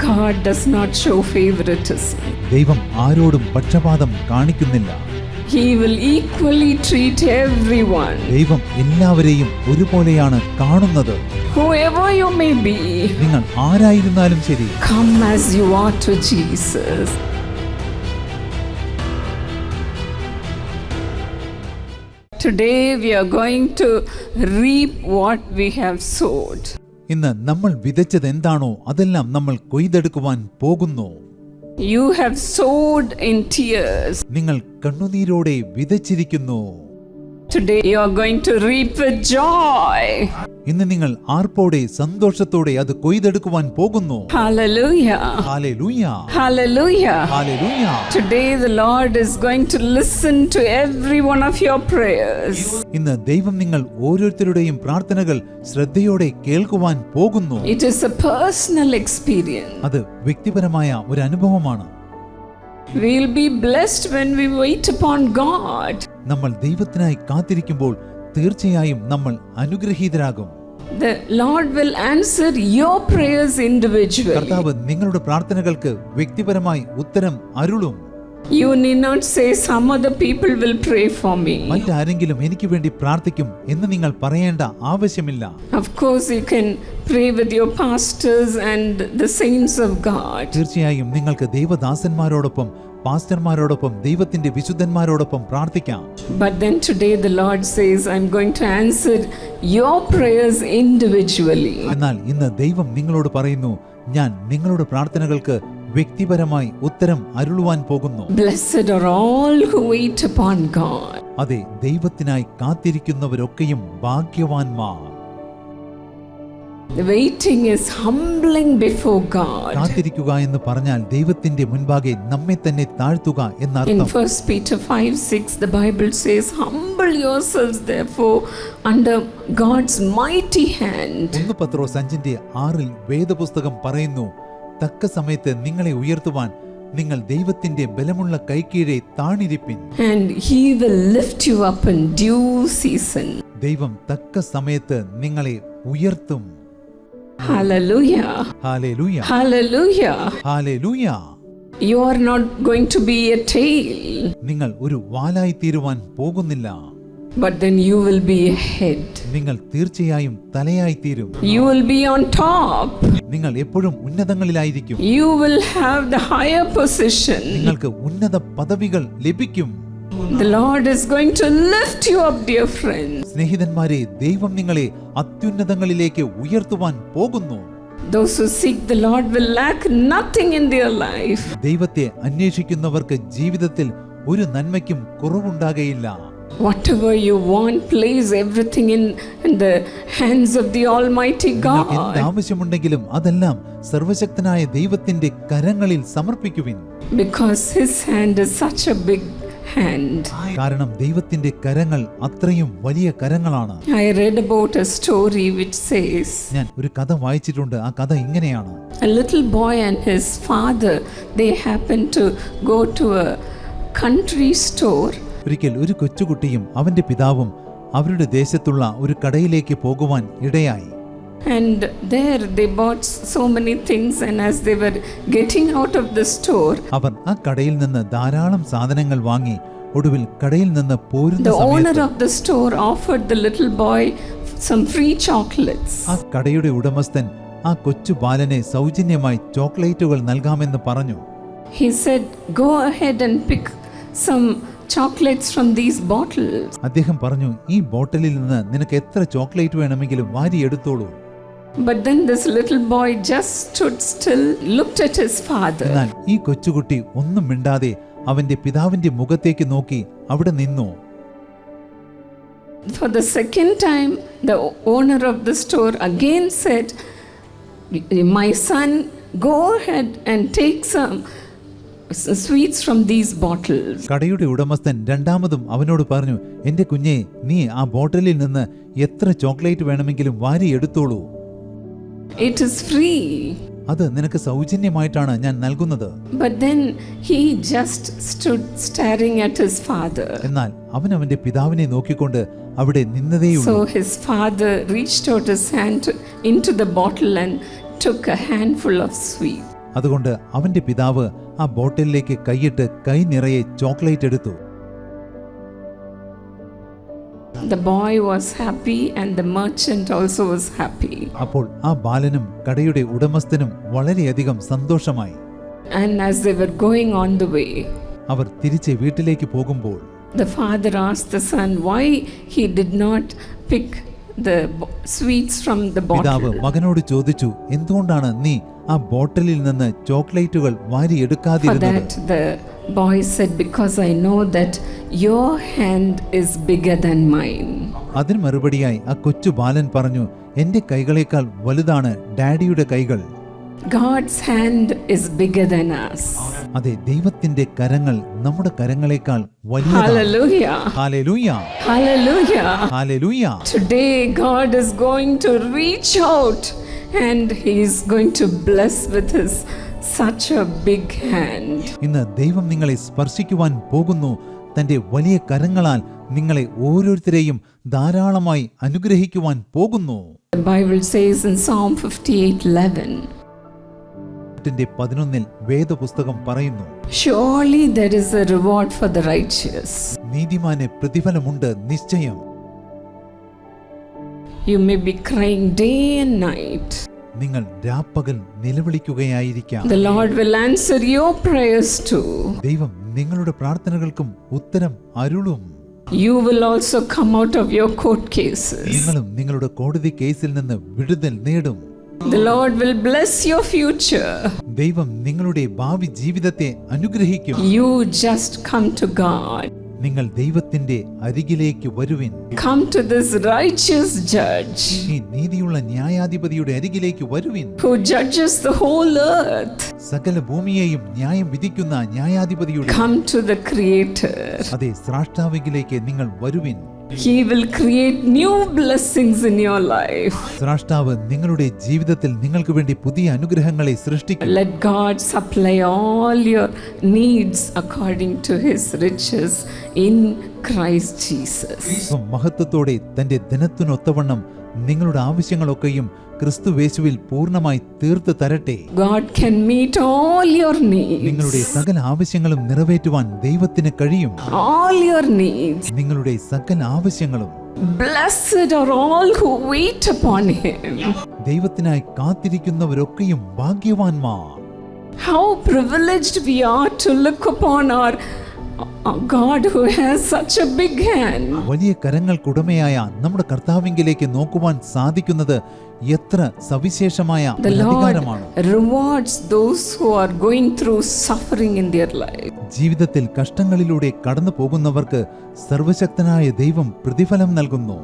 God does not show favoritism. ദൈവം ആരോടും പക്ഷപാതം കാണിക്കുന്നില്ല. He will equally treat everyone. ദൈവം എല്ലാവരെയും ഒരുപോലെയാണ് കാണുന്നത്. Whoever you may be, നിങ്ങൾ ആരായിരുന്നാലും ശരി, come as you are to Jesus. Today we are going to reap what we have sowed. ഇന്ന് നമ്മൾ വിതച്ചത് എന്താണോ അതെല്ലാം നമ്മൾ കൊയ്തെടുക്കുവാൻ പോകുന്നു. You have sowed in tears. നിങ്ങൾ കണ്ണുനീരോടെ വിതച്ചിരിക്കുന്നു. Today you are going to reap with joy. ഇന്ന് നിങ്ങൾ ആർപ്പോടെ സന്തോഷത്തോടെ അത് കൊയ്തെടുക്കുവാൻ പോകുന്നു. Hallelujah. Hallelujah. Hallelujah. Hallelujah. Today the Lord is going to listen to every one of your prayers. ഇന്ന് ദൈവം നിങ്ങൾ ഓരോരുത്തരുടെയും പ്രാർത്ഥനകൾ ശ്രദ്ധയോടെ കേൾക്കുവാൻ പോകുന്നു. It is a personal experience. അത് വ്യക്തിപരമായ ഒരു അനുഭവമാണ്. We will be blessed when we wait upon God. നമ്മൾ ദൈവത്തിനായി കാത്തിരിക്കുമ്പോൾ തീർച്ചയായും നമ്മൾ അനുഗ്രഹീതരാകും. The Lord will answer your prayers individually. കർത്താവ് നിങ്ങളുടെ പ്രാർത്ഥനകൾക്ക് വ്യക്തിപരമായി ഉത്തരം അരുളും. You need not say some other people will pray for me. മറ്റാരെങ്കിലും എനിക്ക് വേണ്ടി പ്രാർത്ഥിക്കും എന്ന് നിങ്ങൾ പറയേണ്ട ആവശ്യമില്ല. Of course you can pray with your pastors and the saints of God. തീർച്ചയായും നിങ്ങൾക്ക് ദൈവദാസന്മാരോടൊപ്പം പാസ്റ്റർമാരോടൊപ്പം ദൈവത്തിന്റെ വിശുദ്ധന്മാരോടൊപ്പം പ്രാർത്ഥിക്കാം. But then today the Lord says, I'm going to answer your prayers individually. എന്നാൽ ഇന്ന് ദൈവം നിങ്ങളോട് പറയുന്നു, ഞാൻ നിങ്ങളുടെ പ്രാർത്ഥനകൾക്ക് വ്യക്തിപരമായി ഉത്തരം അരുളുവാൻ പോകുന്നു. Blessed are all who wait upon God. അതെ, ദൈവത്തിനായി കാത്തിരിക്കുന്നവരൊക്കെയും ഭാഗ്യവാന്മാർ. The waiting is humbling before God. കാത്തിരിക്കുക എന്ന് പറഞ്ഞാൽ ദൈവത്തിന്റെ മുൻപാകെ നമ്മെ തന്നെ താഴ്ത്തുക In എന്നർത്ഥം. 1 Peter 5:6 the Bible says, humble yourselves therefore under God's mighty hand. 1 പത്രോസ് 5:6 വേദപുസ്തകം പറയുന്നു, തക്ക സമയത്ത് നിങ്ങളെ ഉയർത്തുവാൻ നിങ്ങൾ ദൈവത്തിന്റെ ബലമുള്ള കൈക്കീഴെ താണിരിപ്പിൻ. And he will lift you up in due season. ദൈവം തക്ക സമയത്ത് നിങ്ങളെ ഉയർത്തും. Hallelujah. Hallelujah. Hallelujah. Hallelujah. You are not going to be a tail, നിങ്ങൾ ഒരു വാലായി തീരുവാൻ പോകുന്നില്ല. but then you will be a head. നിങ്ങൾ തീർച്ചയായും തലയായി തീരും. You will be on top. നിങ്ങൾ എപ്പോഴും ഉന്നതങ്ങളിലായിരിക്കും. You will have the higher position. നിങ്ങൾക്ക് ഉന്നത പദവികൾ ലഭിക്കും. The Lord is going to lift you up, dear friends. സ്നേഹിതന്മാരെ, ദൈവം നിങ്ങളെ അത്യുന്നതങ്ങളിലേക്ക് ഉയർത്തുവാൻ പോകുന്നു. Those who seek the Lord will lack nothing in their life. ദൈവത്തെ അന്വേഷിക്കുന്നവർക്ക് ജീവിതത്തിൽ ഒരു നന്മയ്ക്കും കുറവുണ്ടാകയില്ല. Whatever you want, place everything in the hands of the Almighty God. എന്ത് ആവശ്യമുണ്ടെങ്കിലും അതെല്ലാം സർവശക്തനായ ദൈവത്തിന്റെ കരങ്ങളിൽ സമർപ്പിക്കുവിൻ. Because His hand is such a big hand. കാരണം ദൈവത്തിന്റെ കരങ്ങൾ അത്രയും വലിയ കരങ്ങളാണ്. I read about a story which says, ഞാൻ ഒരു കഥ വായിച്ചിട്ടുണ്ട്. ആ കഥ ഇങ്ങനെയാണ്. a little boy and his father, they happened to go to a country store. ഒരിക്കൽ ഒരു കൊച്ചുകുട്ടിയും അവന്റെ പിതാവും അവരുടെ ദേശത്തുള്ള ഒരു കടയിലേക്ക് പോകുവാൻ ഇടയായി. And there they bought so many things, and as they were getting out of the store, അവർ ആ കടയിൽ നിന്ന് ധാരാളം സാധനങ്ങൾ വാങ്ങി ഒടുവിൽ കടയിൽ നിന്ന് പോരുന്ന the owner സമയത്ത് of the store offered the little boy some free chocolates. ആ കടയുടെ ഉടമസ്ഥൻ ആ കൊച്ചു ബാലനെ സൗജന്യമായി ചോക്ലേറ്റുകൾ നൽകാമെന്ന് പറഞ്ഞു. He said, go ahead and pick some chocolates from these bottles. അദ്ദേഹം പറഞ്ഞു, ഈ ബോട്ടിലിൽ നിന്ന് നിനക്ക് എത്ര ചോക്ലേറ്റ് വേണമെങ്കിലും വാരിയെടുത്തോളൂ. But then this little boy just stood still, looked at his father. എന്നാൽ ഈ കൊച്ചുകുട്ടി ഒന്നും മിണ്ടാതെ അവന്റെ പിതാവിന്റെ മുഖത്തേക്ക് നോക്കി അവിടെ നിന്നു. For the second time, the owner of the store again said, my son, go ahead and take some sweets from these bottles. കടയുടെ ഉടമസ്ഥൻ രണ്ടാമതും അവനോട് പറഞ്ഞു, എന്റെ കുഞ്ഞെ, നീ ആ ബോട്ടിലിൽ നിന്ന് എത്ര ചോക്ലേറ്റ് വേണമെങ്കിലും വാരിയെടുത്തോളൂ. It is free. അത് നിനക്ക് സൗജന്യമായിട്ടാണ് ഞാൻ നൽകുന്നത്. But then he just stood staring at his father. എന്നാൽ അവൻ അവന്റെ പിതാവിനെ നോക്കിക്കൊണ്ട് അവിടെ നിന്നതേയുള്ളൂ. So his father reached out his hand into the bottle and took a handful of sweet. അതുകൊണ്ട് അവന്റെ പിതാവ് ആ ബോട്ടിലേക്ക് കൈയിട്ട് കൈ നിറയെ ചോക്ലേറ്റ് എടുത്തു. The boy was happy and the merchant also was happy. അപ്പോൾ ആ ബാലനും കടയുടെ ഉടമസ്ഥനും വളരെയധികം സന്തോഷമായി. And as they were going on the way, അവർ തിരിച്ച് വീട്ടിലേക്ക് പോകുമ്പോൾ the father asked the son why he did not pick the sweets from the പിതാവ് bottle. മകനോട് ചോദിച്ചു, എന്തുകൊണ്ടാണ് നീ ആ ബോട്ടിലിൽ നിന്ന് ചോക്ലേറ്റുകൾ For വാരിയെടുക്കാതിരുന്നത്? that the boy said, because I know that your hand is bigger than mine. അതിന് മറുപടിയായി ആ കൊച്ചു ബാലൻ പറഞ്ഞു, എന്റെ കൈകളേക്കാൾ വലുതാണ് ഡാഡിയുടെ കൈകൾ. God's hand is bigger than us. അതെ, ദൈവത്തിന്റെ കരങ്ങൾ നമ്മുടെ കരങ്ങളേക്കാൾ വലിയതാണ്. Hallelujah. Hallelujah, Hallelujah. Hallelujah. Today God is going to reach out and he is going to bless with his such a big hand. ഇന്ന് ദൈവം നിങ്ങളെ സ്പർശിക്കുവാൻ പോകുന്നു. തന്റെ വലിയ കരങ്ങളാൽ നിങ്ങളെ ഓരോരുത്തരെയും ധാരാളമായി അനുഗ്രഹിക്കുവാൻ പോകുന്നു. The Bible says in Psalm 58:11, 11 വേദപുസ്തകം പറയുന്നു, surely there is a reward for the righteous. നീതിമാന് പ്രതിഫലമുണ്ട് നിശ്ചയം. You may be crying day and night. നിങ്ങൾ രാപ്പകൽ നിലവിളിക്കുകയായിരിക്കാം. The Lord will answer your prayers too. ദൈവം നിങ്ങളുടെ പ്രാർത്ഥനകൾക്കും ഉത്തരം അരുളും. You will also come out of your court cases. നിങ്ങളും നിങ്ങളുടെ കോടതി കേസിൽ നിന്ന് വിടുതൽ നേടും. The Lord will bless your future. ദൈവം നിങ്ങളുടെ ഭാവി ജീവിതത്തെ അനുഗ്രഹിക്കും. You just come to God. നിങ്ങൾ ദൈവത്തിന്റെ അരികിലേക്ക് വരുവിൻ. Come to this righteous judge ഈ നീതിയുള്ള ന്യായാധിപതിയുടെ അരികിലേക്ക് വരുവിൻ. who judges the whole earth. സകല ഭൂമിയെയും ന്യായം വിധിക്കുന്ന ന്യായാധിപതിയുടെ Come to the Creator. അതെ, സ്രഷ്ടാവിലേക്ക് നിങ്ങൾ വരുവിൻ. He will create new blessings in your life. സ്രഷ്ടാവ് നിങ്ങളുടെ ജീവിതത്തിൽ നിങ്ങൾക്ക് വേണ്ടി പുതിയ അനുഗ്രഹങ്ങളെ സൃഷ്ടിക്കും. Let God supply all your needs according to his riches in Christ Jesus. മഹത്വത്തോടെ തന്റെ ധനത്തിനൊത്തവണ്ണം നിങ്ങളുടെ ആവശ്യങ്ങളൊക്കെയും ക്രിസ്തുവേശുവിൽ പൂർണ്ണമായി തീർത്ത് തരട്ടെ. God can meet all your നിങ്ങളുടെ needs. സകല ആവശ്യങ്ങളും നിറവേറ്റുവാൻ ദൈവത്തിന് കഴിയും. All your needs. നിങ്ങളുടെ സകല ആവശ്യങ്ങളും. Blessed are all who wait upon him. ദൈവത്തിനായി കാത്തിരിക്കുന്നവരൊക്കെയും ഭാഗ്യവാന്മാർ. How privileged we are to look upon our God who has such a big hand. വലിയ കരങ്ങൾക്കുടമയായ നമ്മുടെ കർത്താവിങ്കിലേക്ക് നോക്കുവാൻ സാധിക്കുന്നത് എത്ര സവിശേഷമായ The ഒരു Lord അധികാരമാണ്. rewards those who are going through suffering in their life. ജീവിതത്തിൽ കഷ്ടങ്ങളിലൂടെ കടന്നു പോകുന്നവർക്ക് സർവശക്തനായ ദൈവം പ്രതിഫലം നൽകുന്നു.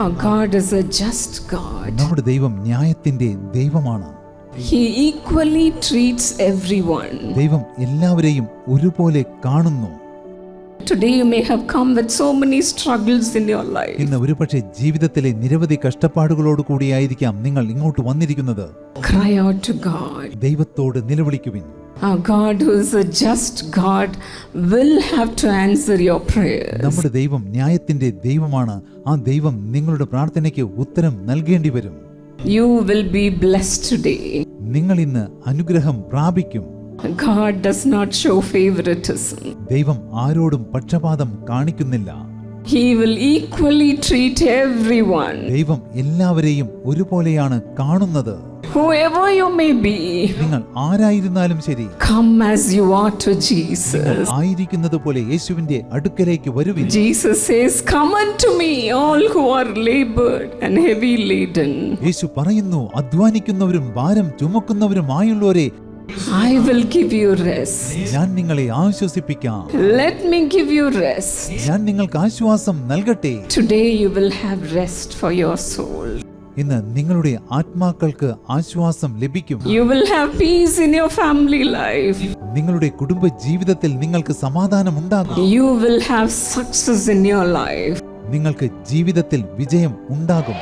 Our God is a just God. നമ്മുടെ ദൈവം ന്യായത്തിന്റെ ദൈവമാണ്. He equally treats everyone. ദൈവം എല്ലാവരെയും ഒരുപോലെ കാണുന്നു. Today you may have come with so many struggles in your life. ഇന്ന് ഒരുപക്ഷെ ജീവിതത്തിലെ നിരവധി കഷ്ടപ്പാടുകളോട് കൂടിയായിരിക്കാം നിങ്ങൾ ഇങ്ങോട്ട് വന്നിരിക്കുന്നത്. Cry out to God. ദൈവത്തോട് നിലവിളിക്കുവിൻ. Our God who is a just God will have to answer your prayers. നമ്മുടെ ദൈവം ന്യായത്തിന്റെ ദൈവമാണ്. ആ ദൈവം നിങ്ങളുടെ പ്രാർത്ഥനയ്ക്ക് ഉത്തരം നൽകേണ്ടി വരും. You will be blessed today. നിങ്ങൾ ഇന്ന് അനുഗ്രഹം പ്രാപിക്കും. God does not show favoritism. ദൈവം ആരോടും പക്ഷപാതം കാണിക്കുന്നില്ല. He will equally treat everyone. ദൈവം എല്ലാവരെയും ഒരുപോലെയാണ് കാണുന്നത്. Whoever you may be, നിങ്ങൾ ആരായിരുന്നാലും ശരി, come as you are to Jesus. ആയിരിക്കുന്നത് പോലെ യേശുവിന്റെ അടുക്കലേക്ക് വരുവിൻ. Jesus says, "Come unto me, all who are labored and heavy laden. യേശു പറയുന്നു, അധ്വാനിക്കുന്നവരും ഭാരം ചുമക്കുന്നവരുമായുള്ളവരെ I will give you rest." ഞാൻ നിങ്ങളെ ആശ്വസിപ്പിക്കാം. Let me give you rest. ഞാൻ നിങ്ങൾക്ക് ആശ്വാസം നൽകട്ടെ. Today you will have rest for your soul. ഇന്ന് നിങ്ങളുടെ ആത്മാക്കൾക്ക് ആശ്വാസം ലഭിക്കും. You will have peace in your family life. നിങ്ങളുടെ കുടുംബ ജീവിതത്തിൽ നിങ്ങൾക്ക് സമാധാനം ഉണ്ടാകും. You will have success in your life. നിങ്ങൾക്ക് ജീവിതത്തിൽ വിജയം ഉണ്ടാകും.